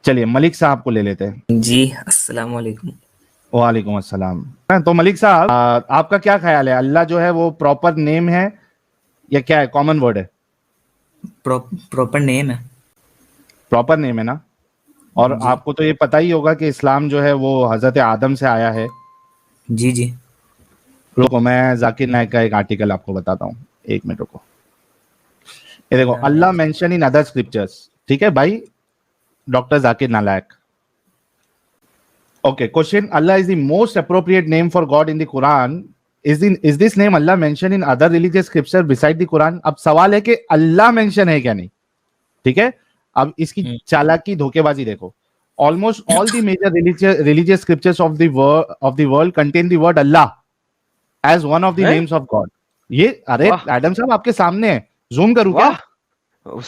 چلیے ملک صاحب کو لے لیتے ہیں. جی السلام علیکم. وعلیکم السلام. تو ملک صاحب آپ کا کیا خیال ہے, اللہ جو ہے وہ پراپر نیم ہے یا کیا ہے, کامن ورڈ ہے؟ پراپر نیم ہے. پراپر نیم ہے نا. اور جی آپ کو تو یہ پتہ ہی ہوگا کہ اسلام جو ہے وہ حضرت آدم سے آیا ہے. جی جی رکو میں ذاکر نائک کا ایک آرٹیکل آپ کو بتاتا ہوں, ایک منٹ رکو. یہ دیکھو, Allah mention in other scriptures. ٹھیک ہے بھائی doctor Zakir Naik. Okay question, Allah is the most appropriate name for God in the Quran. Is this name Allah mentioned in other religious scripture beside the Quran? اب سوال ہے کہ اللہ mention ہے کیا نہیں. ٹھیک ہے, اب اس کی چالاکی دھوکے بازی دیکھو. Almost all the major religious scriptures of the world contain the word Allah as one of the names of God. یہ ارے ایڈم صاحب آپ کے سامنے ہے, زوم کروں کیا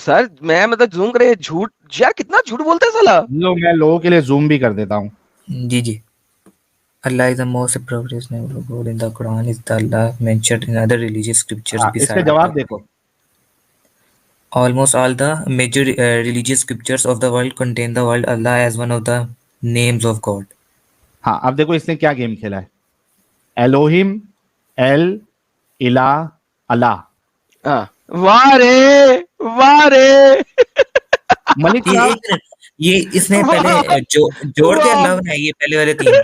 سر؟ میں مطلب زوم کرے جھوٹ یار, کتنا جھوٹ بولتے ہیں سالا. لو میں لوگوں کے لیے زوم بھی کر دیتا ہوں. جی جی Allah is the most appropriate name for God in the Quran is the Allah mentioned in other religious scriptures us beside کا the جواب Quran. دیکھو. Almost all the major religious scriptures of the world contain the word Allah as one of the names of God. ہاں اب دیکھو اس نے کیا game کھیلا ہے. الوہم, ایل, الہ, اللہ. واہ رے واہ رے. ملک یہ صاحب ایک منٹ, یہ اس نے پہلے جوڑ کے اللہ بنایا, یہ پہلے والے تین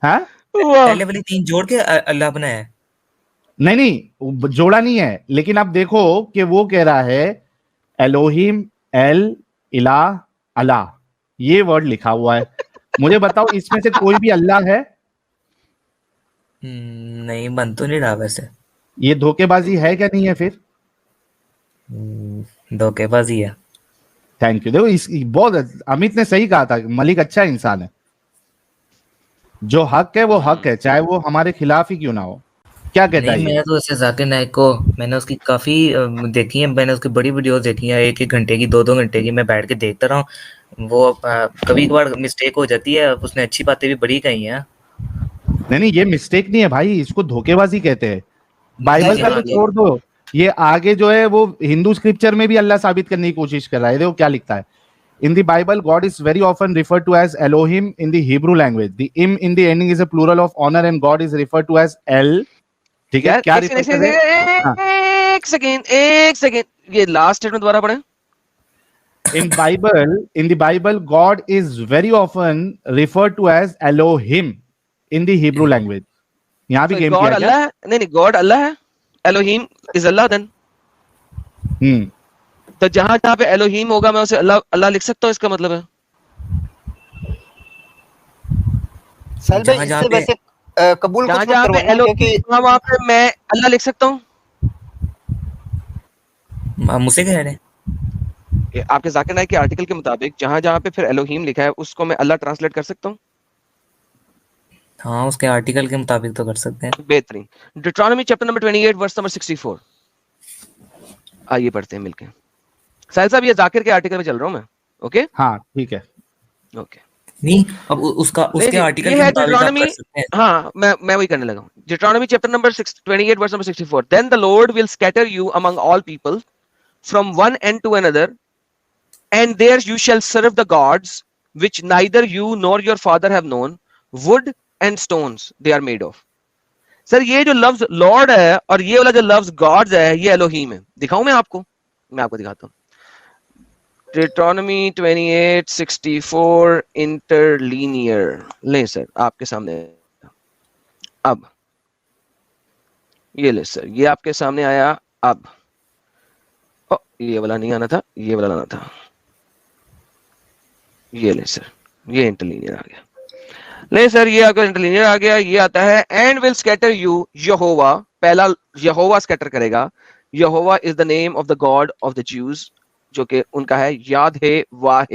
ہاں پہلے والی تین جوڑ کے اللہ بنایا ہے. نہیں جوڑا نہیں ہے, لیکن آپ دیکھو کہ وہ کہہ رہا ہے الوہم, ایل, الہ, اللہ, یہ ورڈ لکھا ہوا ہے. مجھے بتاؤ اس میں سے کوئی بھی اللہ ہے؟ نہیں بن تو نہیں رہا ویسے. یہ دھوکے بازی ہے کیا نہیں ہے پھر؟ دھوکے بازی ہے. Thank you. دیکھو بہت امیت نے صحیح کہا تھا, ملک اچھا انسان ہے. جو حق ہے وہ حق ہے, چاہے وہ ہمارے خلاف ہی کیوں نہ ہو. کیا کہتا ہے نہیں یہ؟ میں تو ایسے ذاکر نائک کو میں نے اس کی کافی دیکھی ہیں, میں نے اس کی بڑی ویڈیوز دیکھی ہیں, 1-1 گھنٹے کی 2-2 گھنٹے کی, میں بیٹھ کے دیکھتا رہا ہوں. وہ کبھی کبھار مسٹیک ہو جاتی ہے, اس نے اچھی باتیں بھی بڑی کہی ہیں. نہیں یہ مسٹیک نہیں ہے بھائی, اس کو دھوکے بازی کہتے ہیں. جی بائبل جی کا ہاں تو چھوڑ دو, یہ آگے جو ہے وہ ہندو اسکرپچر میں بھی اللہ ثابت کرنے کی کوشش کر رہا ہے. دیکھو کیا لکھتا ہے. In the Bible, God is very often referred to as Elohim in the Hebrew language. The im in the ending is a plural of honor and God is referred to as El. ٹھیک ہے کیا refer کر رہے ہیں؟ ایک second, یہ last statement دوبارہ پڑھیں. In the Bible, God is very often referred to as Elohim in the Hebrew language. یہاں بھی گیم کیا ہے کیا؟ نہیں گاڈ اللہ ہے, الوہیم از اللہ. دین تو جہاں جہاں پہ الوہیم ہوگا میں اسے اللہ اللہ لکھ سکتا ہوں, اس کا مطلب ہے جہاں جہاں پہ قبول جہاں جہاں پہ الوہیم وہاں پہ میں اللہ لکھ سکتا ہوں. مجھ سے کہہ رہے ہیں آپ کے ذاکر نائک کے آرٹیکل کے مطابق جہاں جہاں پہ پھر الوہیم لکھا ہے اس کو میں اللہ ٹرانسلیٹ کر سکتا ہوں. ہاں اس کے آرٹیکل کے مطابق تو کر سکتے ہیں. بہترین. Deuteronomy chapter number 28 verse number 64. آئیے پڑھتے ہیں مل کے. ساحل صاحب یہ ذاکر کے آرٹیکل میں چل رہا ہوں میں. اوکے ہاں ٹھیک ہے. اوکے نہیں اب اس کے آرٹیکل کے مطابق آپ کر سکتے ہیں. ہاں میں وہی کرنے لگا ہوں. Deuteronomy chapter number 28 verse number 64. Then the Lord will scatter you among all people from one end to another, and there you shall serve the gods which neither you nor your father have known, wood and stones they are made of. سر یہ جو لفظ lord ہے اور یہ والا جو لفظ God's ہے یہ الوہیم ہے. دکھاؤں میں آپ کو دکھاتا ہوں. ڈیوٹرانومی 28:64 انٹرلینئر لیں سر آپ کے سامنے. اب یہ لے سر, یہ آپ کے سامنے آیا. اب یہ والا نہیں آنا تھا, یہ والا لانا تھا. یہ لے سر, یہ انٹرلینئر آ گیا. لے سر یہ اگر انٹرلینئر آ گیا, یہ آتا ہے and will scatter you Yahweh. پہلا یہووا اسکیٹر کرے گا. Yahweh is the name of the god of the Jews, جو کہ ان کا ہے یاد ہے واہ,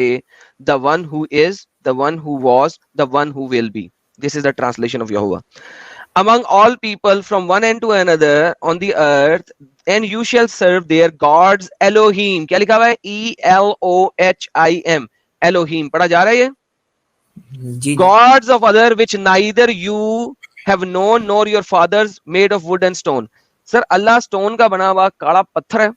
the one who is, the one who was, the one who will be. This is the translation of Yahweh. Among all people from one end to another on the earth, and you shall serve their gods Elohim. کیا لکھا ہوا ہے؟ ELOHIM. Elohim پڑھا جا رہا ہے یہ جی gods of other which neither you have known nor your fathers, made of wood and stone. Sir Allah stone کا بنا ہوا کاڑا پتھر ہے.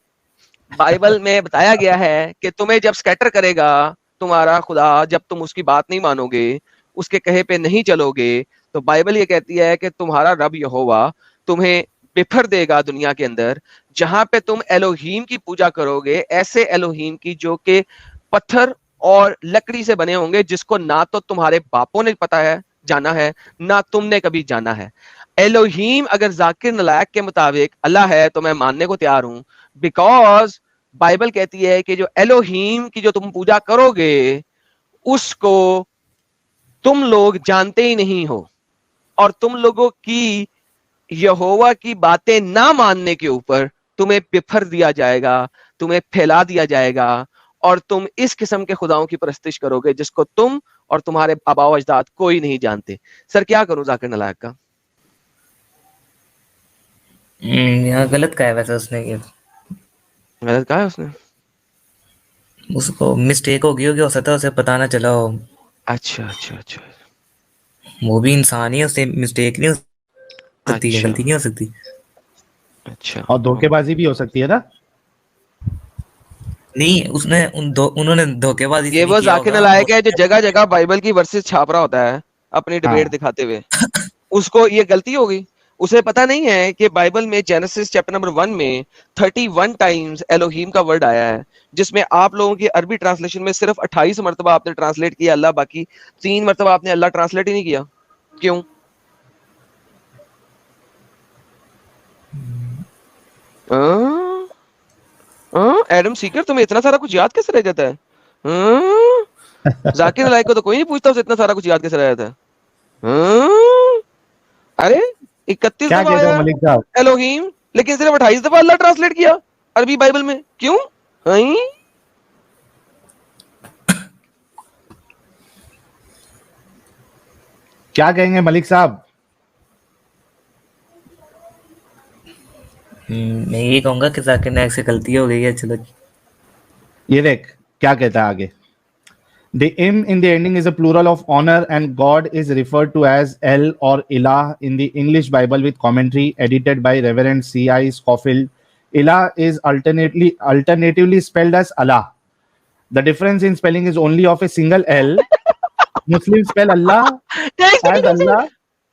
بائبل میں بتایا گیا ہے کہ تمہیں جب سکیٹر کرے گا تمہارا خدا جب تم اس کی بات نہیں مانو گے, اس کے کہے پہ نہیں چلو گے, تو بائبل یہ کہتی ہے کہ تمہارا رب یہوہ تمہیں بکھر دے گا دنیا کے اندر, جہاں پہ تم الوہیم کی پوجا کرو گے, ایسے الوہیم کی جو کہ پتھر اور لکڑی سے بنے ہوں گے, جس کو نہ تو تمہارے باپوں نے پتا ہے جانا ہے, نہ تم نے کبھی جانا ہے. الوہیم اگر ذاکر نلائق کے مطابق اللہ ہے تو میں ماننے کو تیار ہوں, بیکاز بائبل کہتی ہے کہ جو الوہیم کی جو تم پوجا کرو گے اس کو تم لوگ جانتے ہی نہیں ہو, اور تم لوگوں کی یہوہ کی باتیں نہ ماننے کے اوپر تمہیں بفر دیا جائے گا, تمہیں پھیلا دیا جائے گا, اور تم اس قسم کے خداؤں کی پرستش کرو گے جس کو تم اور تمہارے آبا و اجداد کوئی نہیں جانتے. سر کیا کروں ذاکر نلائق کا؟ یہاں غلط کہا ہے ویسے اس نے, یہ غلط کہا ہے اس نے. اس کو مسٹیک ہو گئی ہوگی, ہو سکتا ہے اسے پتہ نہ چلا ہو. اچھا اچھا اچھا وہ بھی انسان ہی ہے, اس سے مسٹیک نہیں ہو سکتی, اچھا غلطی نہیں ہو سکتی. اچھا. اور دھوکے بازی بھی ہو سکتی ہے نا. نہیں, اس نے انہوں نے دھوکے بازی سے یہ نہیں وہ کیا ذاکر ہوگا. نلائق ہے جو جگہ جگہ بائبل کی ورسز چھاپ رہا ہوتا ہے اپنی ڈبیٹ دکھاتے ہوئے. اس کو یہ غلطی ہوگی, اسے پتا نہیں ہے کہ بائبل میں جینیسس چیپٹر نمبر 1 میں 31 ٹائمز الوہیم کا ورڈ آیا ہے, جس میں آپ لوگوں کی عربی ٹرانسلیشن میں صرف 28 مرتبہ آپ نے ٹرانسلیٹ کیا اللہ, باقی 3 مرتبہ آپ نے اللہ ٹرانسلیٹ ہی نہیں کیا. کیوں؟ ایڈم سیکر تمہیں اتنا سارا کچھ یاد کیسے رہ جاتا ہے؟ ذاکر نلائق کو تو کوئی نہیں پوچھتا اسے اتنا سارا کچھ یاد کیسے رہ جاتا ہے. ارے 31 کیا دفعہ کہتے ہو آیا ملک صاحب؟ الوہیم, لیکن صرف 28 دفعہ اللہ ٹرانسلیٹ کیا عربی بائبل میں. کیوں؟ کیا کہیں گے ملک صاحب؟ میں یہ کہوں گا کہ ذاکر نائک سے غلطی ہو گئی ہے. چلو یہ دیکھ کیا کہتا ہے آگے. The im in the ending is a plural of honor and God is referred to as El or Ilah in the English Bible with commentary edited by Reverend C.I. Scofield. Ilah is alternatively spelled as Allah. The difference in spelling is only of a single L. Muslims spell Allah as Allah.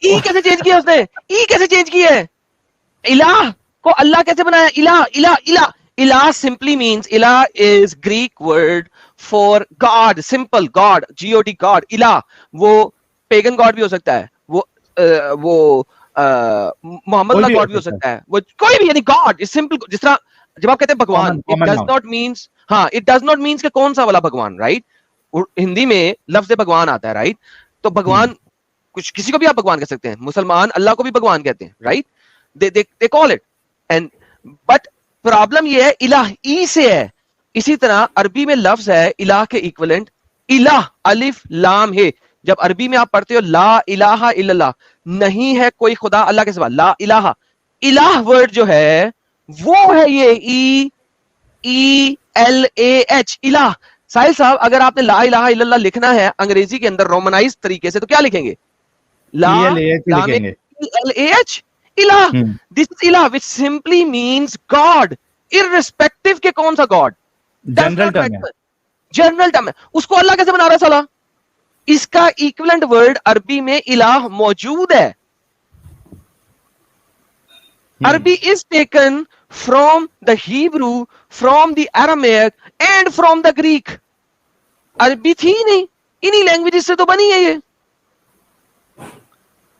ای کیسے change کیا اس نے؟ ای کیسے change کی ہے؟ الہ کو اللہ کیسے بنایا؟ الہ الہ الہ. الہ simply means الہ is Greek word for God, simple God, G-O-D God. الہ وہ پیگن گاڈ بھی ہو سکتا ہے, وہ محمد اللہ گاڈ بھی ہو سکتا ہے, وہ کوئی بھی, یعنی گاڈ is simple. جس طرح جب آپ کہتے ہیں بھگوان, it does not means, ہاں it does not means کہ کون سا والا بھگوان, رائٹ. ہندی میں لفظ بھگوان آتا ہے, رائٹ. تو بھگوان کچھ کسی کو بھی آپ بھگوان کہہ سکتے ہیں, مسلمان اللہ کو بھی بھگوان کہتے ہیں, right. they call it, and but problem یہ ہے الہ ای سے ہے. اسی طرح عربی میں لفظ ہے الہ کے ایکویلنٹ الہ, الف لام ہے. جب عربی میں آپ پڑھتے ہو لا الہ الا اللہ, نہیں ہے کوئی خدا اللہ کے سوا, لا الہ. الہ ورڈ جو ہے وہ ہے یہ ای ای ایل اے ایچ, الہ. ساحل صاحب اگر آپ نے لا الہ الا اللہ لکھنا ہے انگریزی کے اندر رومنائز طریقے سے تو کیا لکھیں گے؟ لا لام ایل اے ایچ, الہ. This is الہ which simply means God, irrespective کے کون سا God, جنرل ٹرم ہے, جنرل ٹرم ہے. اس کو اللہ کیسے بنا رہا ہے سالا؟ اس کا ایکویلنٹ ورڈ عربی میں الہ موجود ہے. عربی is taken from the Hebrew, from the Aramaic and from the Greek. عربی تھی نہیں, انہی لینگویجز سے تو بنی ہے یہ.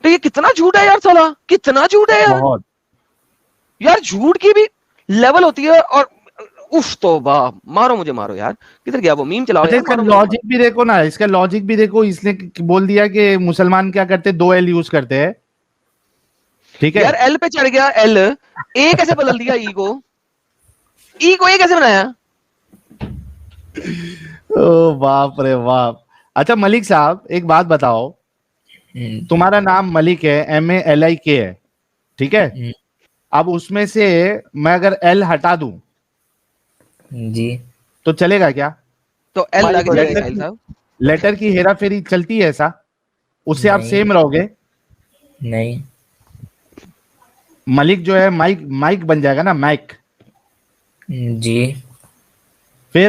تو یہ کتنا جھوٹ ہے یار سالا, کتنا جھوٹ ہے یار. یار جھوٹ کی بھی لیول ہوتی ہے. اور اف توبہ, مارو مجھے مارو یار. کدھر گیا وہ میم چلاؤ یار. اس کا لاجک بھی دیکھو نا, اس کا لاجک بھی دیکھو. اس نے بول دیا کہ مسلمان کیا کرتے, 2 ایل یوز کرتے ہیں, ٹھیک ہے یار. ایل پہ چڑھ گیا, ایل اے کیسے بدل دیا, ای کو اے کیسے بنایا؟ او باپ رے باپ. اچھا ملک صاحب ایک بات بتاؤ, تمہارا نام ملک ہے, MALIK ہے, ٹھیک ہے. اب اس میں سے میں اگر ایل ہٹا دوں جی تو چلے گا کیا؟ تو ایل لگ جائے گا صاحب. لیٹر کی ہیرا پھیری چلتی ہے ایسا, اس سے آپ سیم رہو گے؟ نہیں. ملک جو ہے مائک بن جائے گا نا, مائک. جی پھر